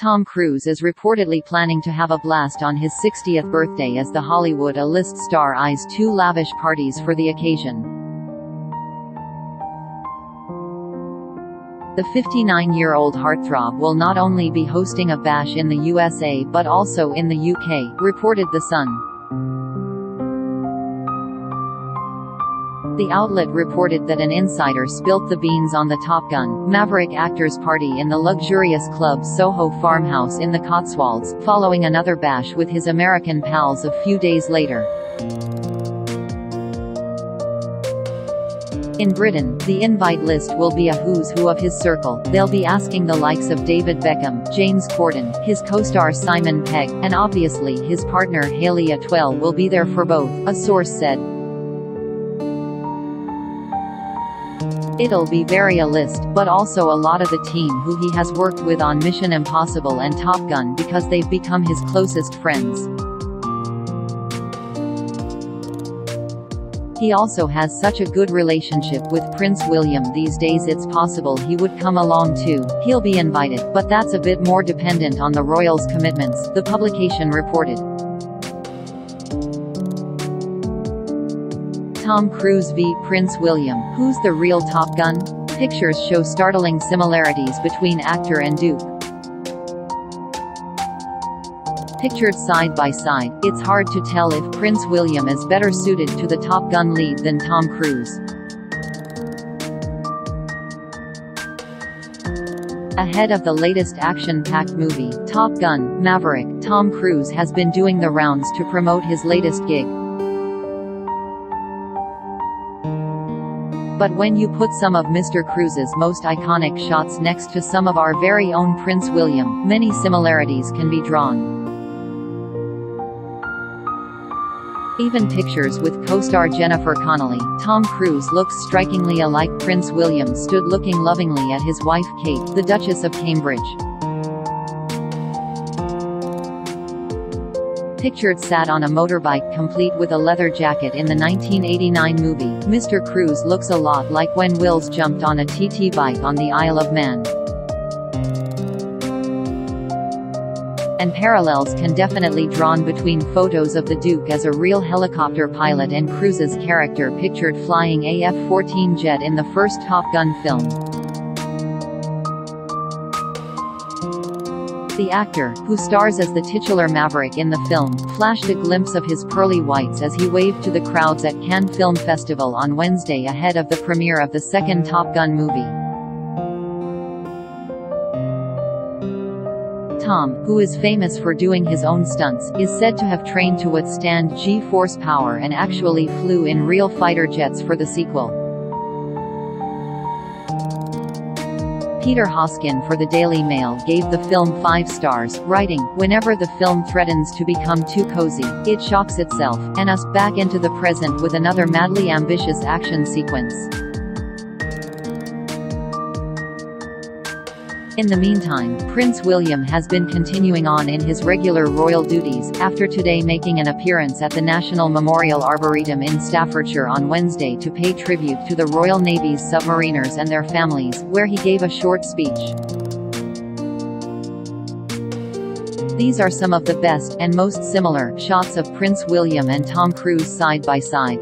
Tom Cruise is reportedly planning to have a blast on his 60th birthday as the Hollywood A-list star eyes two lavish parties for the occasion. The 59-year-old heartthrob will not only be hosting a bash in the USA but also in the UK, reported The Sun. The outlet reported that an insider spilt the beans on the Top Gun Maverick actor's party in the luxurious club Soho farmhouse in the Cotswolds, following another bash with his American pals a few days later. In Britain, the invite list will be a who's who of his circle. They'll be asking the likes of David Beckham, James Corden, his co-star Simon Pegg, and obviously his partner Hayley Atwell will be there for both, a source said. It'll be very A-list, but also a lot of the team who he has worked with on Mission Impossible and Top Gun because they've become his closest friends. He also has such a good relationship with Prince William these days it's possible he would come along too. He'll be invited, but that's a bit more dependent on the royals' commitments, the publication reported. Tom Cruise v. Prince William, who's the real Top Gun? Pictures show startling similarities between actor and Duke. Pictured side by side, it's hard to tell if Prince William is better suited to the Top Gun lead than Tom Cruise. Ahead of the latest action-packed movie, Top Gun: Maverick, Tom Cruise has been doing the rounds to promote his latest gig. But when you put some of Mr. Cruise's most iconic shots next to some of our very own Prince William, many similarities can be drawn. Even pictures with co-star Jennifer Connelly, Tom Cruise looks strikingly alike. Prince William stood looking lovingly at his wife Kate, the Duchess of Cambridge. Pictured sat on a motorbike complete with a leather jacket in the 1989 movie. Mr. Cruise looks a lot like when Wills jumped on a TT bike on the Isle of Man. And parallels can definitely drawn between photos of the Duke as a real helicopter pilot and Cruise's character pictured flying a F-14 jet in the first Top Gun film. The actor, who stars as the titular Maverick in the film, flashed a glimpse of his pearly whites as he waved to the crowds at Cannes Film Festival on Wednesday ahead of the premiere of the second Top Gun movie. Tom, who is famous for doing his own stunts, is said to have trained to withstand G-force power and actually flew in real fighter jets for the sequel. Peter Hoskin for the Daily Mail gave the film 5 stars, writing, "Whenever the film threatens to become too cozy, it shocks itself, and us, back into the present with another madly ambitious action sequence." In the meantime, Prince William has been continuing on in his regular royal duties, after today making an appearance at the National Memorial Arboretum in Staffordshire on Wednesday to pay tribute to the Royal Navy's submariners and their families, where he gave a short speech. These are some of the best, and most similar, shots of Prince William and Tom Cruise side by side.